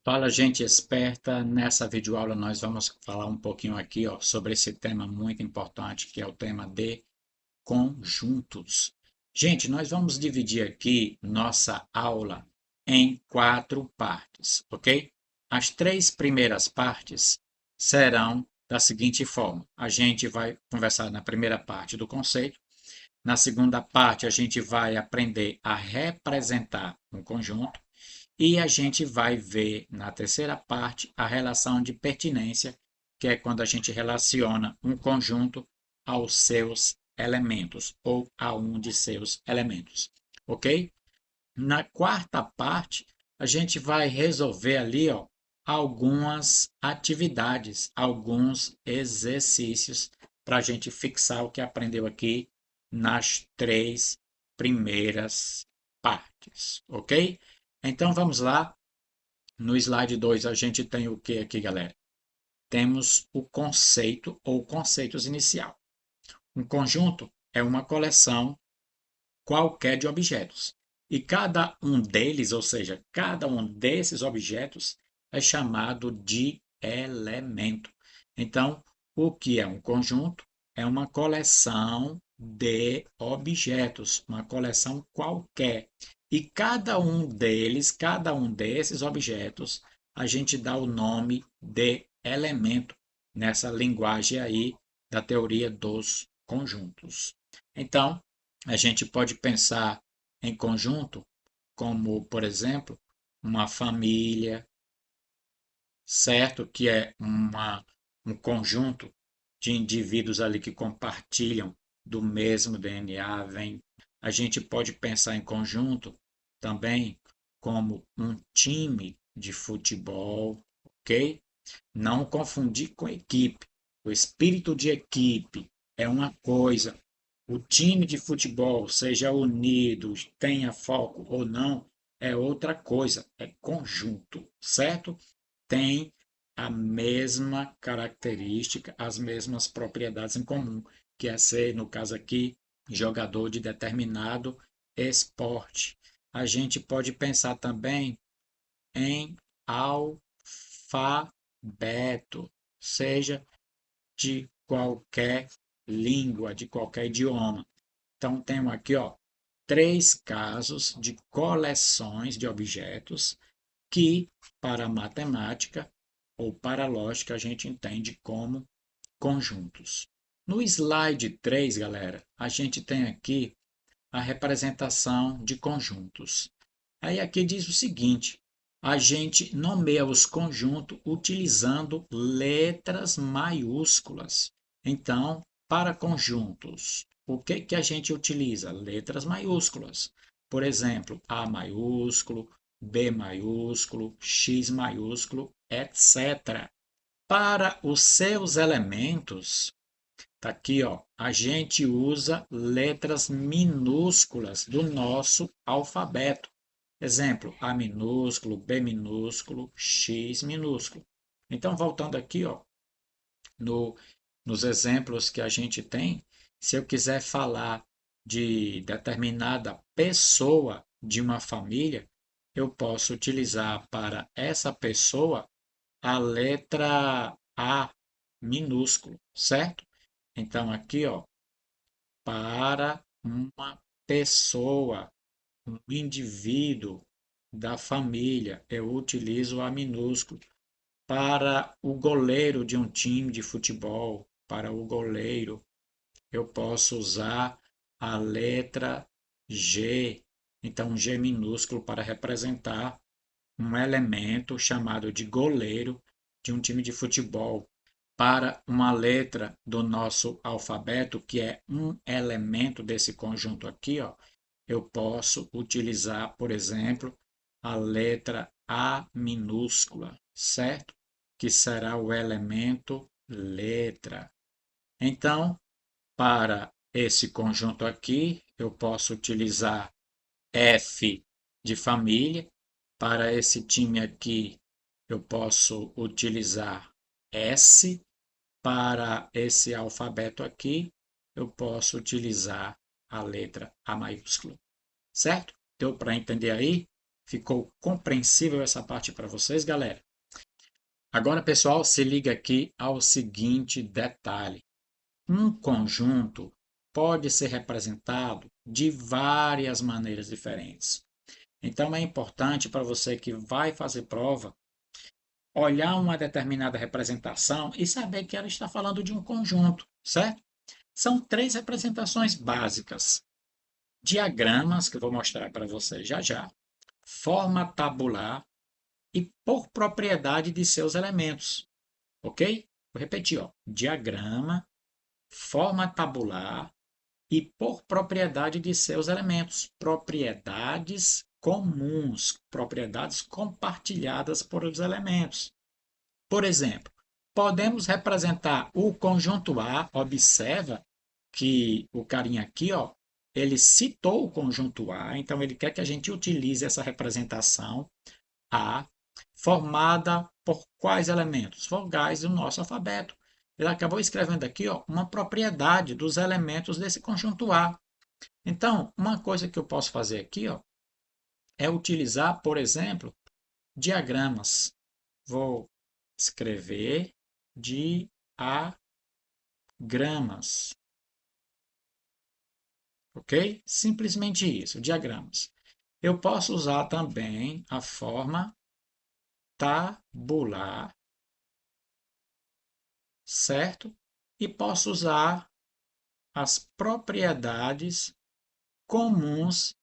Fala, gente esperta. Nessa videoaula nós vamos falar um pouquinho aqui, ó, sobre esse tema muito importante, que é o tema de conjuntos. Gente, nós vamos dividir aqui nossa aula em quatro partes, ok? As três primeiras partes serão da seguinte forma: a gente vai conversar na primeira parte do conceito, na segunda parte a gente vai aprender a representar um conjunto. E a gente vai ver na terceira parte a relação de pertinência, que é quando a gente relaciona um conjunto aos seus elementos ou a um de seus elementos, ok? Na quarta parte, a gente vai resolver ali, ó, algumas atividades, alguns exercícios para a gente fixar o que aprendeu aqui nas três primeiras partes, ok? Então vamos lá. No slide 2 a gente tem o que aqui, galera? Temos o conceito ou conceitos inicial. Um conjunto é uma coleção qualquer de objetos. E cada um deles, ou seja, cada um desses objetos, é chamado de elemento. Então, o que é um conjunto? É uma coleção de objetos, uma coleção qualquer. E cada um deles, cada um desses objetos, a gente dá o nome de elemento nessa linguagem aí da teoria dos conjuntos. Então, a gente pode pensar em conjunto, como, por exemplo, uma família, certo? Que é um conjunto de indivíduos ali que compartilham do mesmo DNA. A gente pode pensar em conjunto também como um time de futebol, ok? Não confundir com equipe. O espírito de equipe é uma coisa, o time de futebol, seja unido, tenha foco ou não, é outra coisa, é conjunto, certo? Tem a mesma característica, as mesmas propriedades em comum, que é ser, no caso aqui, jogador de determinado esporte. A gente pode pensar também em alfabeto, seja de qualquer língua, de qualquer idioma. Então, temos aqui, ó, três casos de coleções de objetos que, para a matemática ou para a lógica, a gente entende como conjuntos. No slide 3, galera, a gente tem aqui a representação de conjuntos. Aí aqui diz o seguinte: a gente nomeia os conjuntos utilizando letras maiúsculas. Então, para conjuntos, o que que a gente utiliza? Letras maiúsculas. Por exemplo, A maiúsculo, B maiúsculo, X maiúsculo, etc. Para os seus elementos, tá aqui, ó. A gente usa letras minúsculas do nosso alfabeto. Exemplo, A minúsculo, B minúsculo, X minúsculo. Então, voltando aqui, ó, no, nos exemplos que a gente tem, se eu quiser falar de determinada pessoa de uma família, eu posso utilizar para essa pessoa a letra A minúsculo, certo? Então, aqui, ó, para uma pessoa, um indivíduo da família, eu utilizo A minúsculo. Para o goleiro de um time de futebol, para o goleiro, eu posso usar a letra G, então G minúsculo, para representar um elemento chamado de goleiro de um time de futebol. Para uma letra do nosso alfabeto, que é um elemento desse conjunto aqui, ó, eu posso utilizar, por exemplo, a letra A minúscula, certo? Que será o elemento letra. Então, para esse conjunto aqui, eu posso utilizar F de família. Para esse time aqui, eu posso utilizar S. Para esse alfabeto aqui, eu posso utilizar a letra A maiúscula. Certo? Deu para entender aí? Ficou compreensível essa parte para vocês, galera? Agora, pessoal, se liga aqui ao seguinte detalhe. Um conjunto pode ser representado de várias maneiras diferentes. Então, é importante para você que vai fazer prova olhar uma determinada representação e saber que ela está falando de um conjunto, certo? São três representações básicas. Diagramas, que eu vou mostrar para você já já, forma tabular e por propriedade de seus elementos, ok? Vou repetir, ó. Diagrama, forma tabular e por propriedade de seus elementos, propriedades comuns, propriedades compartilhadas por os elementos. Por exemplo, podemos representar o conjunto A, observa que o carinha aqui, ó, ele citou o conjunto A, então ele quer que a gente utilize essa representação A, formada por quais elementos? Vogais do nosso alfabeto. Ele acabou escrevendo aqui, ó, uma propriedade dos elementos desse conjunto A. Então, uma coisa que eu posso fazer aqui, ó, é utilizar, por exemplo, diagramas. Vou escrever diagramas. Ok? Simplesmente isso, diagramas. Eu posso usar também a forma tabular, certo? E posso usar as propriedades comuns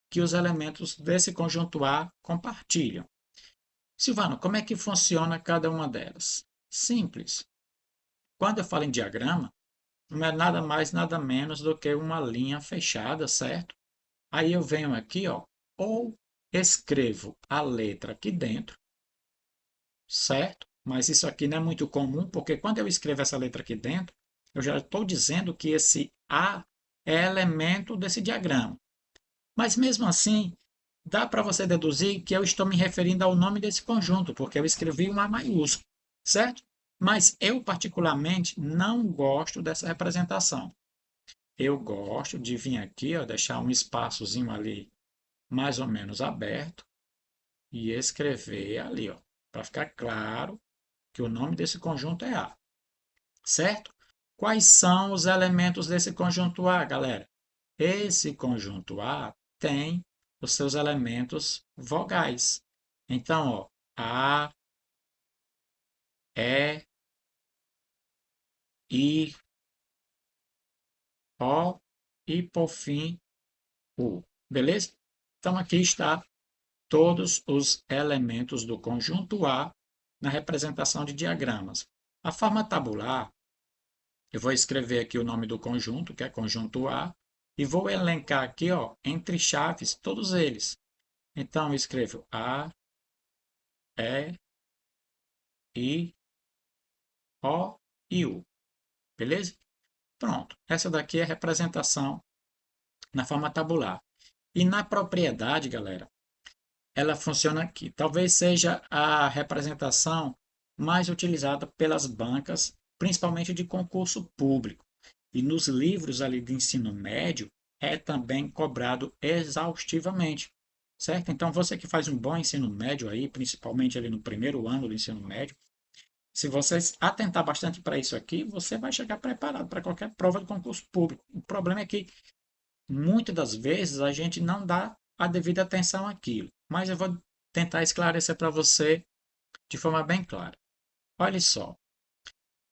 que os elementos desse conjunto A compartilham. Silvano, como é que funciona cada uma delas? Simples. Quando eu falo em diagrama, não é nada mais, nada menos do que uma linha fechada, certo? Aí eu venho aqui, ó, ou escrevo a letra aqui dentro, certo? Mas isso aqui não é muito comum, porque quando eu escrevo essa letra aqui dentro, eu já estou dizendo que esse A é elemento desse diagrama. Mas mesmo assim, dá para você deduzir que eu estou me referindo ao nome desse conjunto, porque eu escrevi um A maiúsculo, certo? Mas eu, particularmente, não gosto dessa representação. Eu gosto de vir aqui, ó, deixar um espaçozinho ali mais ou menos aberto e escrever ali, ó, para ficar claro que o nome desse conjunto é A, certo? Quais são os elementos desse conjunto A, galera? Esse conjunto A tem os seus elementos vogais. Então, ó, A, E, I, O e, por fim, U. Beleza? Então, aqui está todos os elementos do conjunto A na representação de diagramas. A forma tabular, eu vou escrever aqui o nome do conjunto, que é conjunto A, e vou elencar aqui, ó, entre chaves, todos eles. Então, eu escrevo A, E, I, O e U. Beleza? Pronto. Essa daqui é a representação na forma tabular. E na propriedade, galera, ela funciona aqui. Talvez seja a representação mais utilizada pelas bancas, principalmente de concurso público. E nos livros ali de ensino médio é também cobrado exaustivamente, certo? Então você que faz um bom ensino médio aí, principalmente ali no primeiro ano do ensino médio, se você atentar bastante para isso aqui, você vai chegar preparado para qualquer prova de concurso público. O problema é que muitas das vezes a gente não dá a devida atenção àquilo. Mas eu vou tentar esclarecer para você de forma bem clara. Olha só.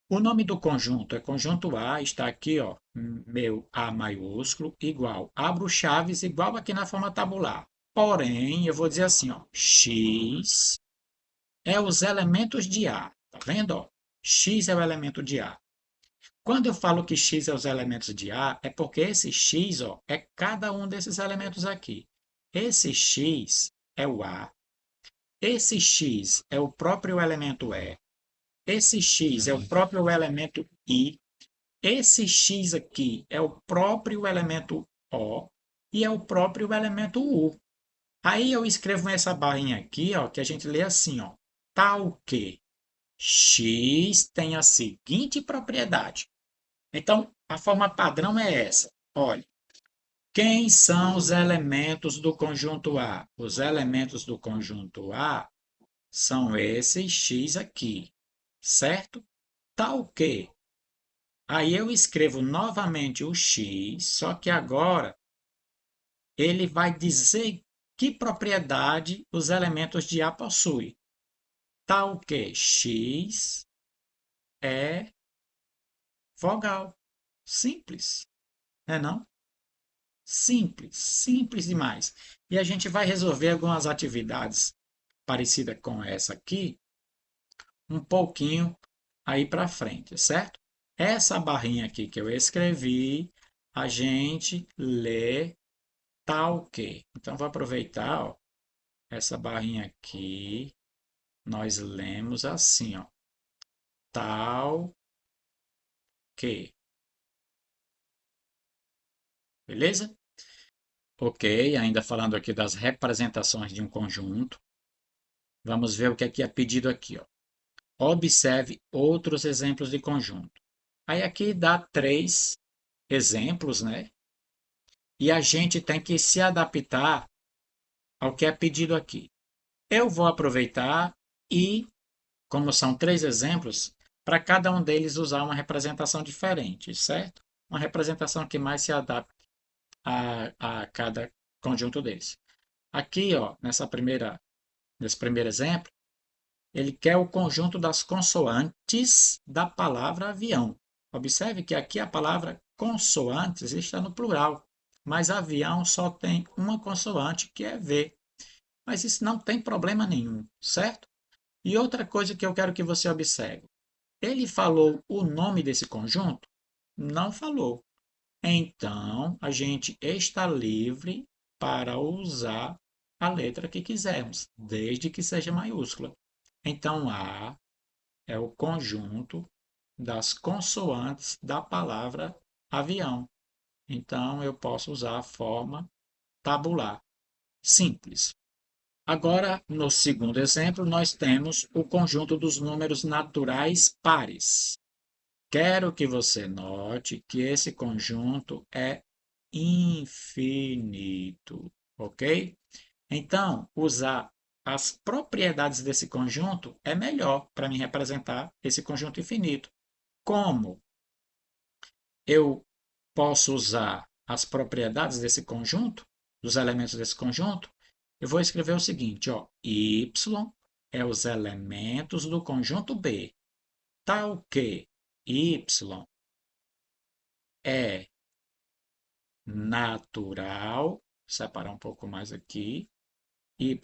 O nome do conjunto é conjunto A, está aqui, ó, meu A maiúsculo, igual. Abro chaves, igual aqui na forma tabular. Porém, eu vou dizer assim, ó, X é os elementos de A. Tá vendo, ó? X é o elemento de A. Quando eu falo que X é os elementos de A, é porque esse X, ó, é cada um desses elementos aqui. Esse X é o A, esse X é o próprio elemento E, esse X é o próprio elemento I, esse X aqui é o próprio elemento O e é o próprio elemento U. Aí eu escrevo essa barrinha aqui, ó, que a gente lê assim, ó, tal que X tem a seguinte propriedade. Então, a forma padrão é essa. Olha, Quem são os elementos do conjunto A? Os elementos do conjunto A são esses X aqui, certo? Tal que. Aí eu escrevo novamente o X, só que agora ele vai dizer que propriedade os elementos de A possuem. Tal que X é vogal. Simples, né não? Simples, simples demais. E a gente vai resolver algumas atividades parecidas com essa aqui, um pouquinho aí para frente, certo? Essa barrinha aqui que eu escrevi, a gente lê tal que. Então, vou aproveitar, ó, essa barrinha aqui, nós lemos assim, ó, tal que. Beleza? Ok, ainda falando aqui das representações de um conjunto. Vamos ver o que é pedido aqui, ó. Observe outros exemplos de conjunto. Aí aqui dá 3 exemplos, né? E a gente tem que se adaptar ao que é pedido aqui. Eu vou aproveitar e, como são 3 exemplos, para cada um deles usar uma representação diferente, certo? Uma representação que mais se adapte a cada conjunto deles. Aqui, ó, nesse primeiro exemplo, ele quer o conjunto das consoantes da palavra avião. Observe que aqui a palavra consoantes está no plural, mas avião só tem uma consoante, que é V. Mas isso não tem problema nenhum, certo? E outra coisa que eu quero que você observe: ele falou o nome desse conjunto? Não falou. Então, a gente está livre para usar a letra que quisermos, desde que seja maiúscula. Então, A é o conjunto das consoantes da palavra avião. Então, eu posso usar a forma tabular. Simples. Agora, no segundo exemplo, nós temos o conjunto dos números naturais pares. Quero que você note que esse conjunto é infinito, ok? Então, usar as propriedades desse conjunto é melhor para me representar esse conjunto infinito. Como eu posso usar as propriedades desse conjunto, dos elementos desse conjunto? Eu vou escrever o seguinte, ó, y é os elementos do conjunto B, tal que y é natural, separar um pouco mais aqui, y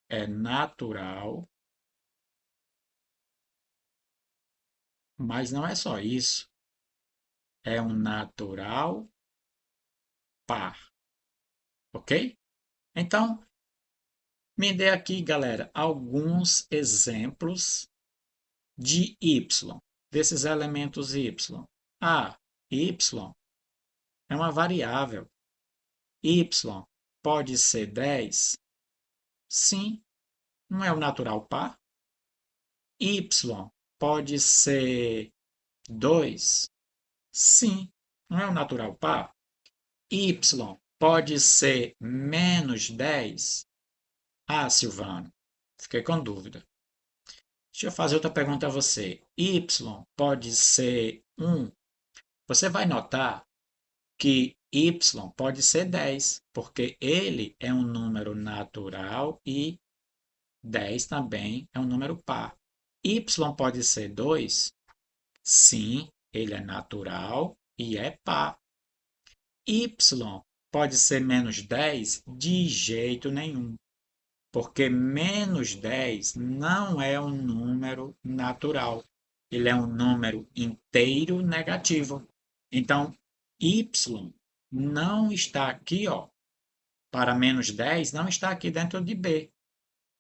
é natural, mas não é só isso, é um natural par, ok? Então, me dê aqui, galera, alguns exemplos de y, desses elementos y. Y é uma variável. Y pode ser 10? Sim, não é o natural par. Y pode ser 2? Sim, não é o natural par. Y pode ser menos 10? Ah, Silvano, fiquei com dúvida. Deixa eu fazer outra pergunta a você. Y pode ser 1? Você vai notar que y pode ser 10, porque ele é um número natural e 10 também é um número par. Y pode ser 2? Sim, ele é natural e é par. Y pode ser menos 10? De jeito nenhum, porque menos 10 não é um número natural. Ele é um número inteiro negativo. Então, y não está aqui, ó, para menos 10, não está aqui dentro de B,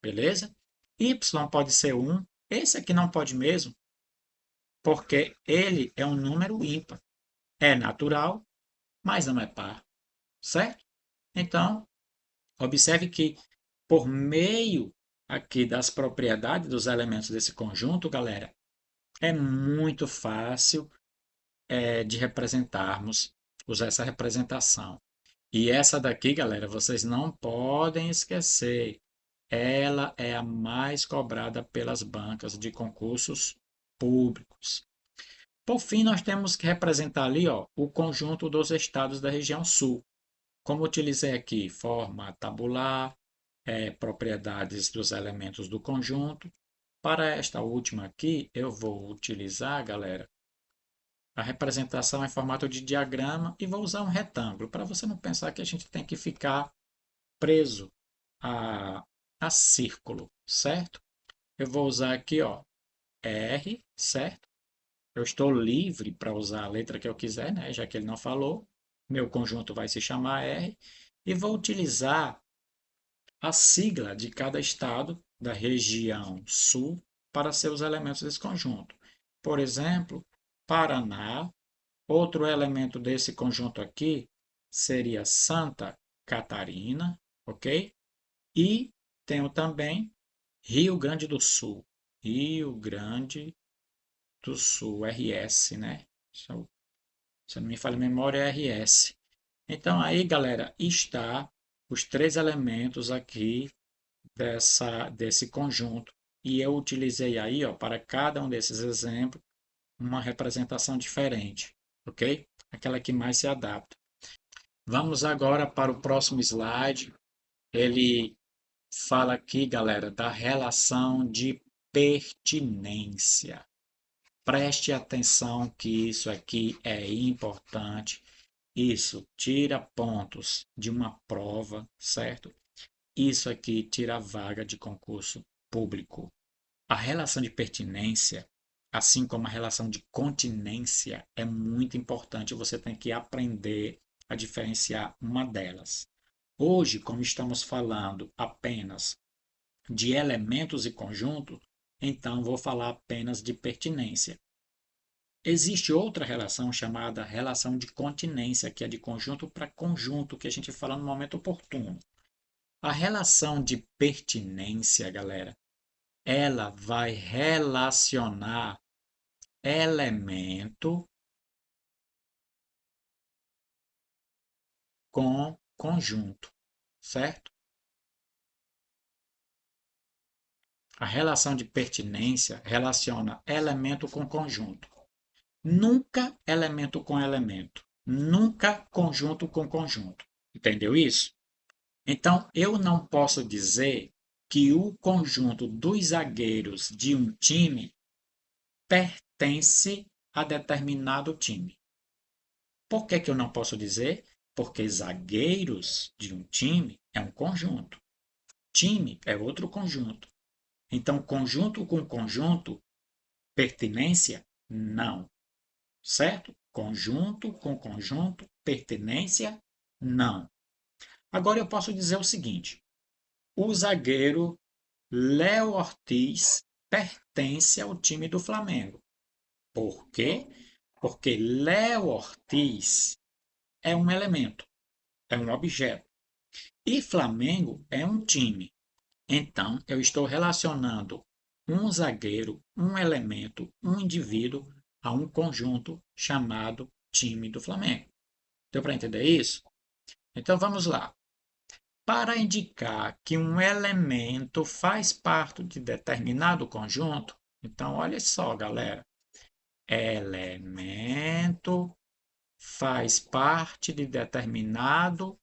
beleza? Y pode ser 1, esse aqui não pode mesmo, porque ele é um número ímpar. É natural, mas não é par, certo? Então, observe que por meio aqui das propriedades dos elementos desse conjunto, galera, é muito fácil de representarmos, usar essa representação. E essa daqui, galera, vocês não podem esquecer. Ela é a mais cobrada pelas bancas de concursos públicos. Por fim, nós temos que representar ali, ó, o conjunto dos estados da região sul. Como utilizei aqui, forma tabular, propriedades dos elementos do conjunto. Para esta última aqui, eu vou utilizar, galera, a representação em formato de diagrama e vou usar um retângulo, para você não pensar que a gente tem que ficar preso a, a círculo, certo? Eu vou usar aqui, ó, R, certo? Eu estou livre para usar a letra que eu quiser, né? Já que ele não falou. Meu conjunto vai se chamar R. E vou utilizar a sigla de cada estado da região sul para ser os elementos desse conjunto. Por exemplo, Paraná. Outro elemento desse conjunto aqui seria Santa Catarina, ok? E tenho também Rio Grande do Sul. Rio Grande do Sul, RS, né? Se eu não me falha a memória, é RS. Então aí, galera, está os três elementos aqui desse conjunto. E eu utilizei aí, ó, para cada um desses exemplos, uma representação diferente, ok? Aquela que mais se adapta. Vamos agora para o próximo slide. Ele fala aqui, galera, da relação de pertinência. Preste atenção que isso aqui é importante. Isso tira pontos de uma prova, certo? Isso aqui tira a vaga de concurso público. A relação de pertinência, assim como a relação de continência, é muito importante. Você tem que aprender a diferenciar uma delas. Hoje, como estamos falando apenas de elementos e conjuntos, então vou falar apenas de pertinência. Existe outra relação chamada relação de continência, que é de conjunto para conjunto, que a gente fala no momento oportuno. A relação de pertinência, galera, ela vai relacionar elemento com conjunto, certo? A relação de pertinência relaciona elemento com conjunto. Nunca elemento com elemento. Nunca conjunto com conjunto. Entendeu isso? Então, eu não posso dizer que o conjunto dos zagueiros de um time pertence a determinado time. Por que que eu não posso dizer? Porque zagueiros de um time é um conjunto. Time é outro conjunto. Então, conjunto com conjunto, pertinência, não. Certo? Conjunto com conjunto, pertinência, não. Agora eu posso dizer o seguinte: o zagueiro Léo Ortiz pertence ao time do Flamengo. Por quê? Porque Léo Ortiz é um elemento, é um objeto. E Flamengo é um time. Então, eu estou relacionando um zagueiro, um elemento, um indivíduo a um conjunto chamado time do Flamengo. Deu para entender isso? Então vamos lá. Para indicar que um elemento faz parte de determinado conjunto, então olha só, galera. Elemento faz parte de determinado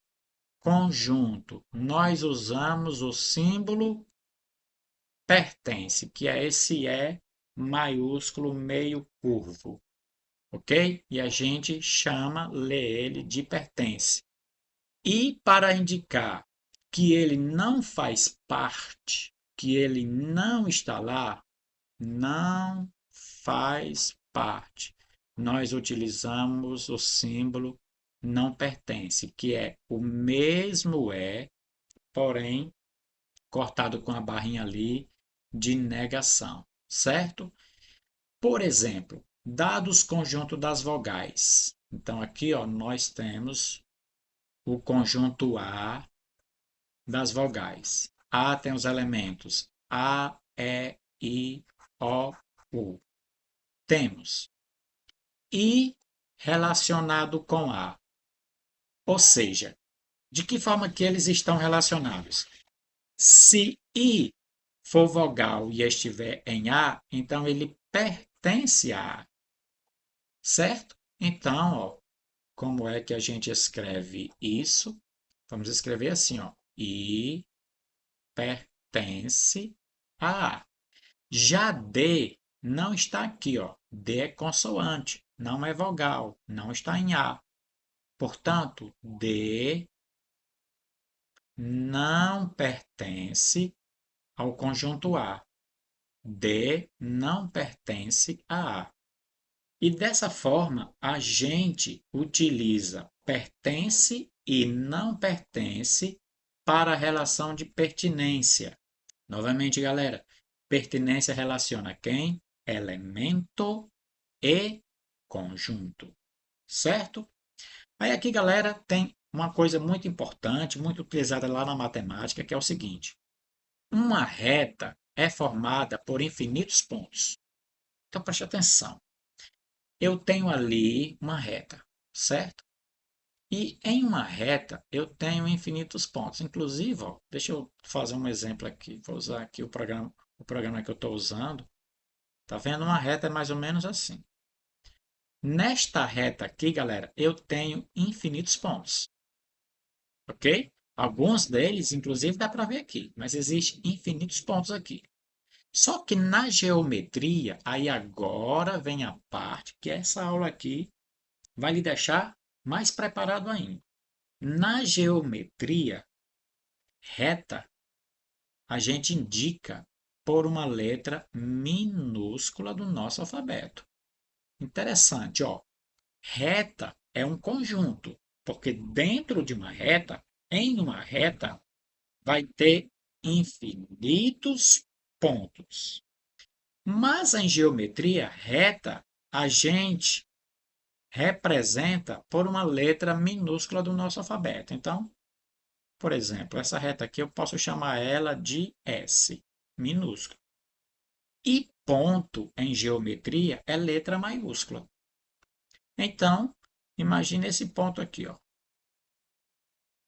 conjunto. Nós usamos o símbolo pertence, que é esse E maiúsculo meio curvo, ok? E a gente lê ele de pertence. E para indicar que ele não faz parte, que ele não está lá, não faz parte, nós utilizamos o símbolo não pertence, que é o mesmo E, porém cortado com a barrinha ali de negação, certo? Por exemplo, dados conjunto das vogais. Então aqui, ó, nós temos o conjunto A das vogais. A tem os elementos A, E, I, O, U. Temos I relacionado com A. Ou seja, De que forma que eles estão relacionados? Se I for vogal e estiver em A, então ele pertence a A, certo? Então, ó, como é que a gente escreve isso? Vamos escrever assim, ó. I pertence a A. Já D não está aqui, ó. D é consoante, não é vogal, não está em A. Portanto, D não pertence ao conjunto A. D não pertence a A. E dessa forma, a gente utiliza pertence e não pertence para a relação de pertinência. Novamente, galera, pertinência relaciona quem? Elemento e conjunto, certo? Aí aqui, galera, tem uma coisa muito importante, muito utilizada lá na matemática, que é o seguinte: uma reta é formada por infinitos pontos. Então preste atenção. Eu tenho ali uma reta, certo? E em uma reta eu tenho infinitos pontos. Inclusive, ó, deixa eu fazer um exemplo aqui. Vou usar aqui o programa que eu estou usando. Tá vendo? Uma reta é mais ou menos assim. Nesta reta aqui, galera, eu tenho infinitos pontos, ok? Alguns deles, inclusive, dá para ver aqui, mas existem infinitos pontos aqui. Só que na geometria, aí agora vem a parte que essa aula aqui vai lhe deixar mais preparado ainda. Na geometria reta, a gente indica por uma letra minúscula do nosso alfabeto. Interessante, ó. Reta é um conjunto, porque dentro de uma reta, em uma reta, vai ter infinitos pontos. Mas em geometria reta, a gente representa por uma letra minúscula do nosso alfabeto. Então, por exemplo, essa reta aqui eu posso chamar ela de S, minúscula. E ponto em geometria é letra maiúscula. Então, imagine esse ponto aqui, ó.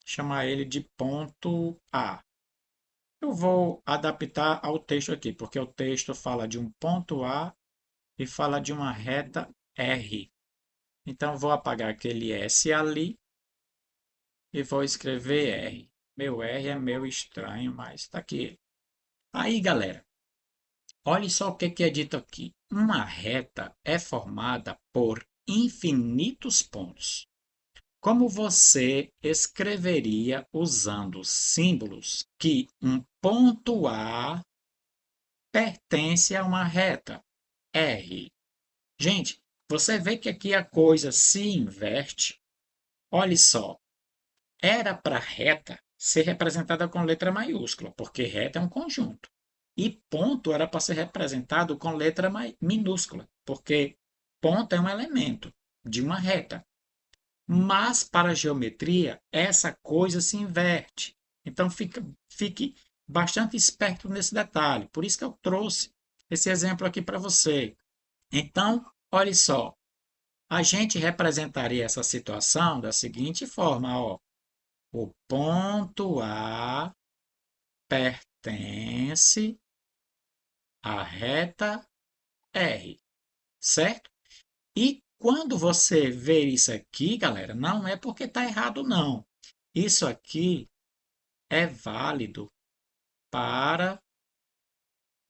Chamar ele de ponto A. Eu vou adaptar ao texto aqui, porque o texto fala de um ponto A e fala de uma reta R. Então, vou apagar aquele S ali e vou escrever R. Meu R é meio estranho, mas está aqui. Aí, galera, olhe só o que é dito aqui. Uma reta é formada por infinitos pontos. Como você escreveria usando símbolos que um ponto A pertence a uma reta R? Gente, você vê que aqui a coisa se inverte. Olhe só, era para reta ser representada com letra maiúscula, porque reta é um conjunto. E ponto era para ser representado com letra minúscula, porque ponto é um elemento de uma reta. Mas para a geometria, essa coisa se inverte. Então fique bastante esperto nesse detalhe. Por isso que eu trouxe esse exemplo aqui para você. Então, olhe só, a gente representaria essa situação da seguinte forma, ó. O ponto A pertence à reta R, certo? E quando você ver isso aqui, galera, não é porque está errado, não. Isso aqui é válido para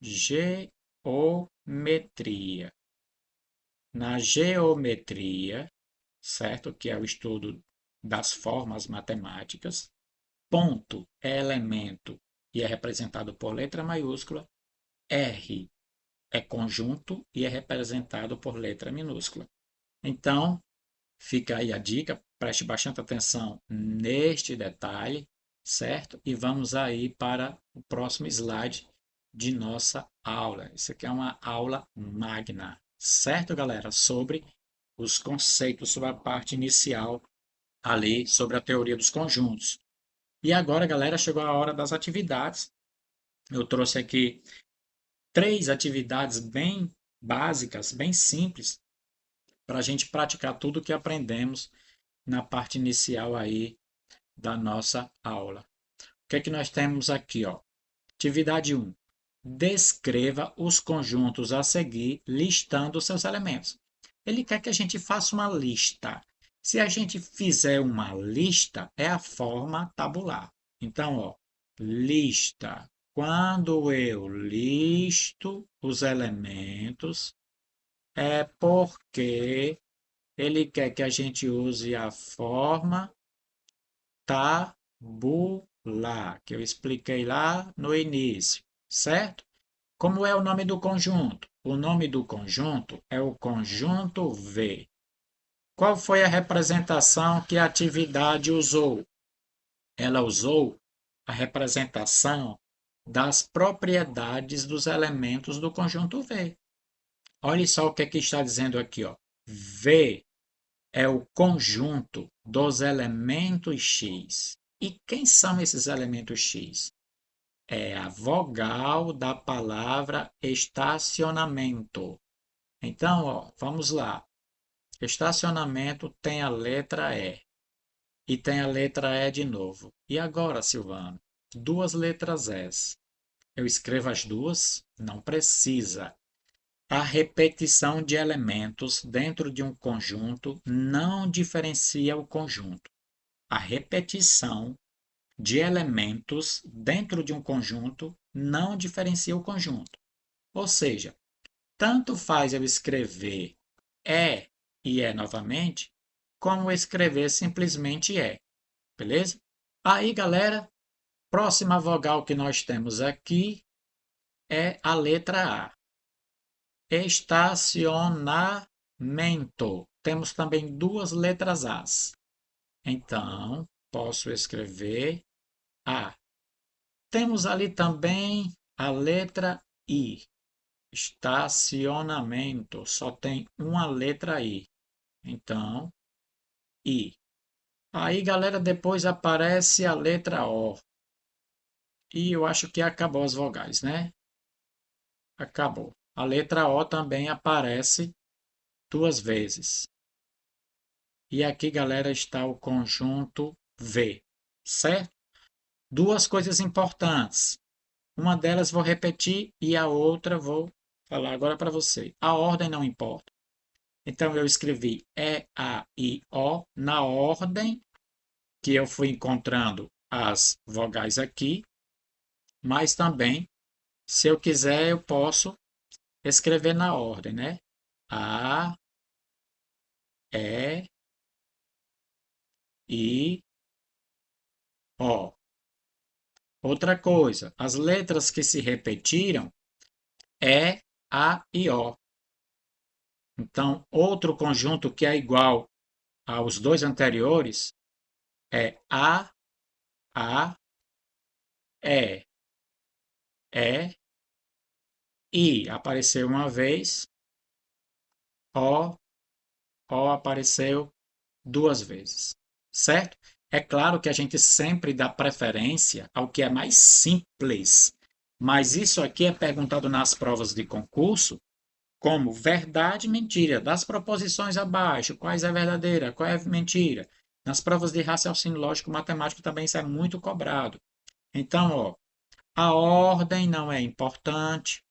geometria. Na geometria, certo? Que é o estudo das formas matemáticas, ponto é elemento e é representado por letra maiúscula, R é conjunto e é representado por letra minúscula. Então, fica aí a dica, preste bastante atenção neste detalhe, certo? E vamos aí para o próximo slide de nossa aula. Isso aqui é uma aula magna, certo, galera? Sobre os conceitos, sobre a parte inicial ali, sobre a teoria dos conjuntos. E agora, galera, chegou a hora das atividades. Eu trouxe aqui 3 atividades bem básicas, bem simples, para a gente praticar tudo o que aprendemos na parte inicial aí da nossa aula. O que é que nós temos aqui, ó? Atividade 1. Descreva os conjuntos a seguir, listando seus elementos. Ele quer que a gente faça uma lista. Se a gente fizer uma lista, é a forma tabular. Então, ó, lista. Quando eu listo os elementos, é porque ele quer que a gente use a forma tabular, que eu expliquei lá no início, certo? Como é o nome do conjunto? O nome do conjunto é o conjunto V. Qual foi a representação que a atividade usou? Ela usou a representação das propriedades dos elementos do conjunto V. Olha só o que, é que está dizendo aqui, ó. V é o conjunto dos elementos X. E quem são esses elementos X? É a vogal da palavra estacionamento. Então, ó, vamos lá. Estacionamento tem a letra E. E tem a letra E de novo. E agora, Silvano? Duas letras S. Eu escrevo as duas? Não precisa. A repetição de elementos dentro de um conjunto não diferencia o conjunto. A repetição de elementos dentro de um conjunto não diferencia o conjunto. Ou seja, tanto faz eu escrever e é novamente, como escrever simplesmente beleza? Aí, galera, próxima vogal que nós temos aqui é a letra A. Estacionamento. Temos também duas letras As. Então, posso escrever A. Temos ali também a letra I. Estacionamento. Só tem uma letra I. Então, I. Aí, galera, depois aparece a letra O. E eu acho que acabou as vogais, né? Acabou. A letra O também aparece duas vezes. E aqui, galera, está o conjunto V, certo? Duas coisas importantes. Uma delas vou repetir e a outra vou falar agora para você. A ordem não importa. Então, eu escrevi E, A, I, O na ordem que eu fui encontrando as vogais aqui, mas também, se eu quiser, eu posso escrever na ordem, né? A, E, I, O. Outra coisa, as letras que se repetiram é A e O. Então, outro conjunto que é igual aos dois anteriores é A, E, E, I. Apareceu uma vez, O, O apareceu duas vezes, certo? É claro que a gente sempre dá preferência ao que é mais simples, mas isso aqui é perguntado nas provas de concurso como verdade e mentira, das proposições abaixo, quais é verdadeira, qual é mentira. Nas provas de raciocínio lógico matemático também isso é muito cobrado. Então, ó, a ordem não é importante,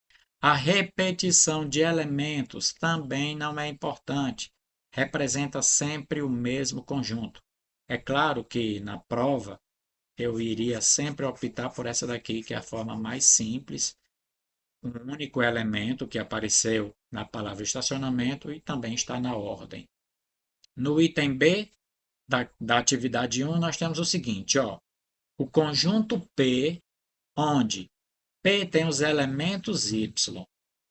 a repetição de elementos também não é importante. Representa sempre o mesmo conjunto. É claro que na prova eu iria sempre optar por essa daqui, que é a forma mais simples, um único elemento que apareceu na palavra estacionamento e também está na ordem. No item B da atividade 1, nós temos o seguinte, ó, o conjunto P, onde P tem os elementos Y,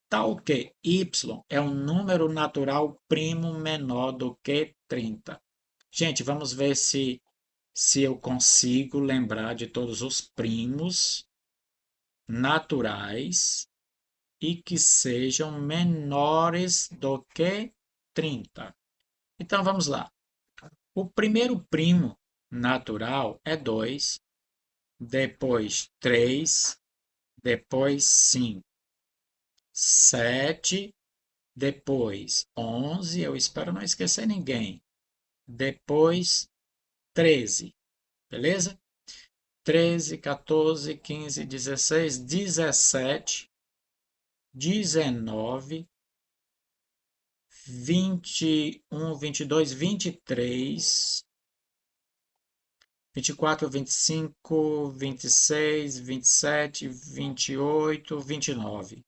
tal que Y é um número natural primo menor do que 30. Gente, vamos ver se eu consigo lembrar de todos os primos naturais e que sejam menores do que 30. Então vamos lá. O primeiro primo natural é 2, depois 3, depois 5, 7, depois 11, eu espero não esquecer ninguém. Depois 13. beleza? 13, 14, 15, 16, 17, 19, 21, 22, 23, 24, 25, 26, 27, 28, 29.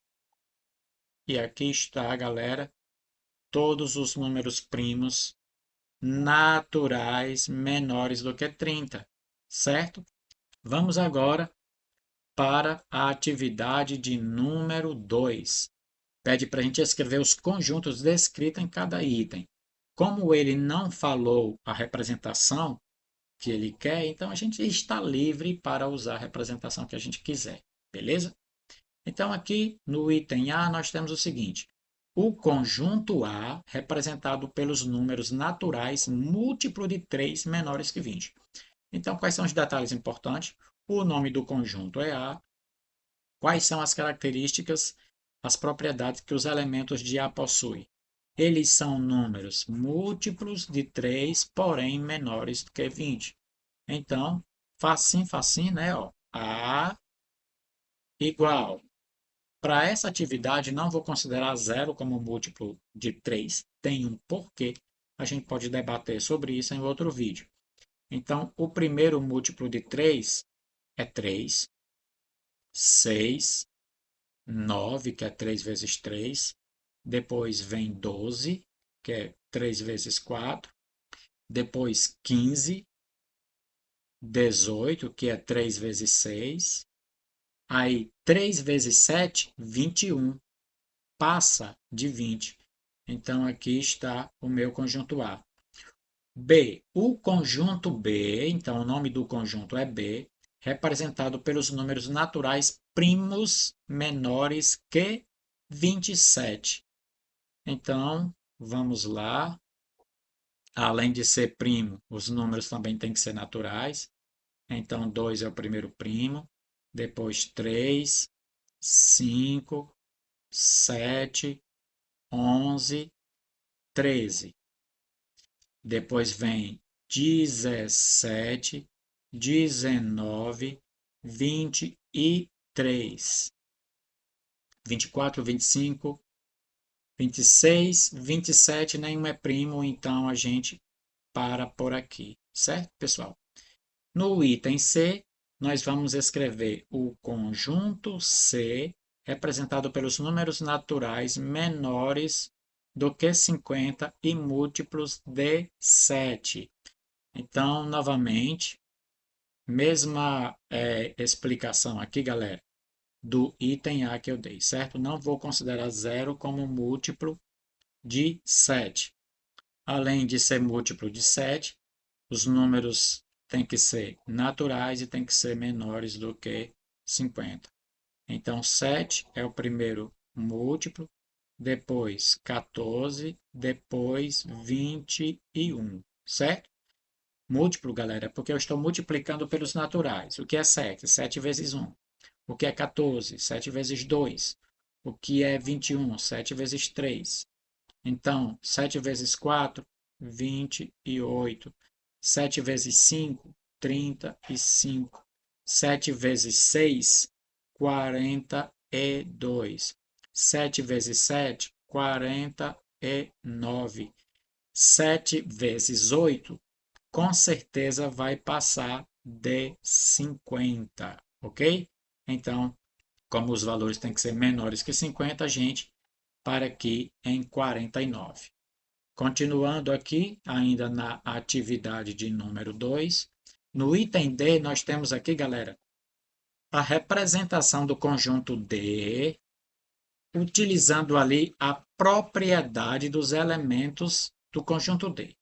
E aqui está, galera, todos os números primos naturais menores do que 30, certo? Vamos agora para a atividade de número 2. Pede para a gente escrever os conjuntos descritos em cada item. Como ele não falou a representação que ele quer, então a gente está livre para usar a representação que a gente quiser, beleza? Então aqui no item A nós temos o seguinte: o conjunto A representado pelos números naturais múltiplo de 3 menores que 20. Então quais são os detalhes importantes? O nome do conjunto é A. Quais são as características, as propriedades que os elementos de A possuem? Eles são números múltiplos de 3, porém menores do que 20. Então, facinho, facinho, né? Ó, A igual. Para essa atividade, não vou considerar zero como múltiplo de 3. Tem um porquê. A gente pode debater sobre isso em outro vídeo. Então, o primeiro múltiplo de 3 é 3, 6, 9, que é 3 vezes 3. Depois vem 12, que é 3 vezes 4. Depois 15, 18, que é 3 vezes 6. Aí 3 vezes 7, 21. Passa de 20. Então aqui está o meu conjunto A. B. O conjunto B, então o nome do conjunto é B, representado pelos números naturais primos menores que 27. Então, vamos lá. Além de ser primo, os números também têm que ser naturais. Então, 2 é o primeiro primo, depois 3, 5, 7, 11, 13. Depois vem 17, 19, 23, 24, 25, 26, 27, nenhum é primo, então a gente para por aqui, certo, pessoal? No item C, nós vamos escrever o conjunto C, representado pelos números naturais menores do que 50 e múltiplos de 7. Então, novamente, mesma explicação aqui, galera, do item A que eu dei, certo? Não vou considerar zero como múltiplo de 7. Além de ser múltiplo de 7, os números têm que ser naturais e têm que ser menores do que 50. Então, 7 é o primeiro múltiplo, depois 14, depois 21, certo? Múltiplo, galera, é porque eu estou multiplicando pelos naturais. O que é 7? 7 vezes 1. O que é 14? 7 vezes 2. O que é 21? 7 vezes 3. Então, 7 vezes 4, 28. 7 vezes 5, 35. 7 vezes 6, 42. 7 vezes 7, 49. 7 vezes 8, com certeza vai passar de 50, ok? Então, como os valores têm que ser menores que 50, a gente para aqui em 49. Continuando aqui, ainda na atividade de número 2, no item D, nós temos aqui, galera, a representação do conjunto D, utilizando ali a propriedade dos elementos do conjunto D.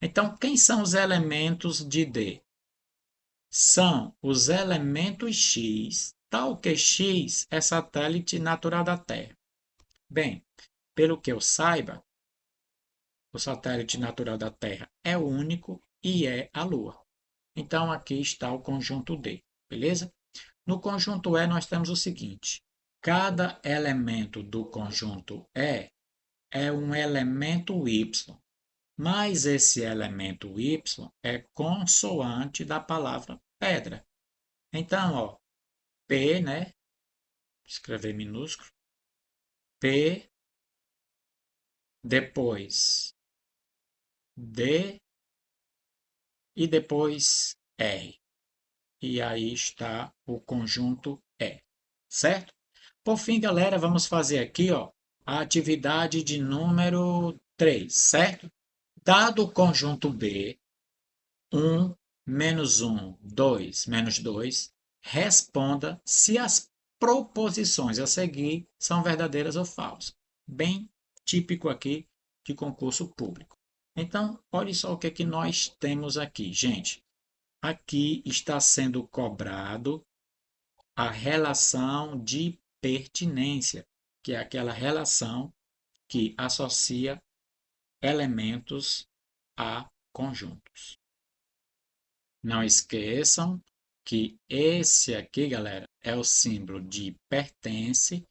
Então, quem são os elementos de D? São os elementos X, tal que X é satélite natural da Terra. Bem, pelo que eu saiba, o satélite natural da Terra é o único e é a Lua. Então, aqui está o conjunto D, beleza? No conjunto E, nós temos o seguinte: cada elemento do conjunto E é um elemento Y. mas esse elemento y é consoante da palavra pedra. Então, ó, P, né? Escrever minúsculo. P, depois D e depois R. E aí está o conjunto E, certo? Por fim, galera, vamos fazer aqui, ó, a atividade de número 3, certo? Dado o conjunto B, 1, menos 1, 2, menos 2, responda se as proposições a seguir são verdadeiras ou falsas. Bem típico aqui de concurso público. Então, olhe só o que é que nós temos aqui, gente. Aqui está sendo cobrado a relação de pertinência, que é aquela relação que associa elementos a conjuntos. Não esqueçam que esse aqui, galera, é o símbolo de pertence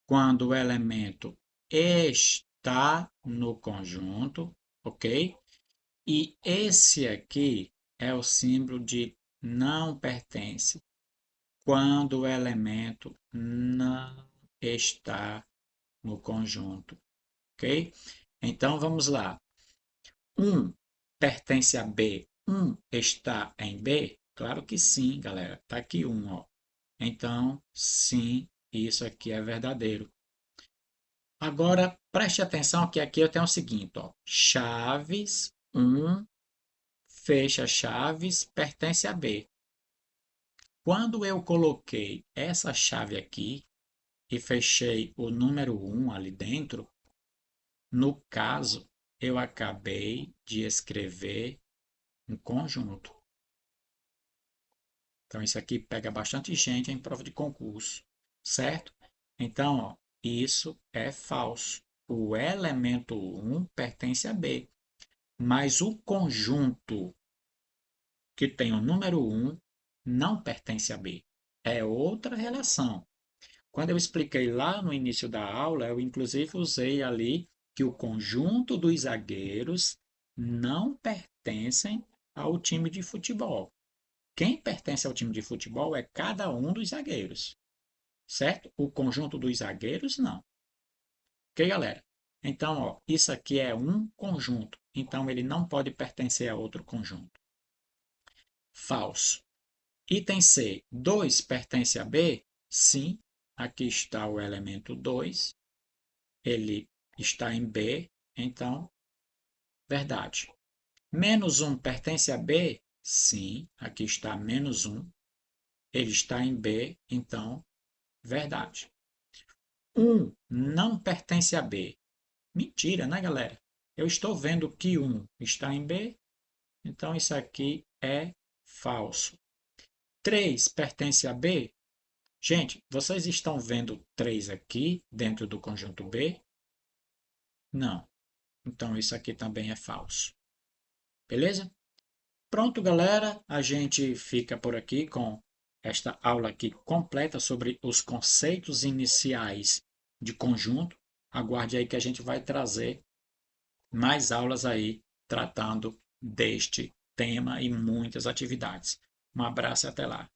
quando o elemento está no conjunto, ok? E esse aqui é o símbolo de não pertence quando o elemento não está no conjunto, ok? Então vamos lá. 1 pertence a B, 1 está em B? Claro que sim, galera. Está aqui 1, ó. Então, sim, isso aqui é verdadeiro. Agora, preste atenção que aqui eu tenho o seguinte, ó. Chaves 1, fecha chaves, pertence a B. Quando eu coloquei essa chave aqui e fechei o número 1 ali dentro, no caso, eu acabei de escrever um conjunto. Então, isso aqui pega bastante gente em prova de concurso, certo? Então, ó, isso é falso. O elemento 1 pertence a B, mas o conjunto que tem o número 1 não pertence a B. É outra relação. Quando eu expliquei lá no início da aula, eu inclusive usei ali que o conjunto dos zagueiros não pertencem ao time de futebol. Quem pertence ao time de futebol é cada um dos zagueiros, certo? O conjunto dos zagueiros não. Ok, galera? Então, ó, isso aqui é um conjunto, então ele não pode pertencer a outro conjunto. Falso. Item C, 2 pertence a B? Sim, aqui está o elemento 2, ele está em B, então, verdade. Menos 1 pertence a B? Sim, aqui está menos 1, ele está em B, então, verdade. 1 não pertence a B. Mentira, né, galera? Eu estou vendo que 1 está em B, então isso aqui é falso. 3 pertence a B? Gente, vocês estão vendo 3 aqui dentro do conjunto B? Não. Então isso aqui também é falso. Beleza? Pronto, galera. A gente fica por aqui com esta aula aqui completa sobre os conceitos iniciais de conjunto. Aguarde aí que a gente vai trazer mais aulas aí tratando deste tema e muitas atividades. Um abraço e até lá.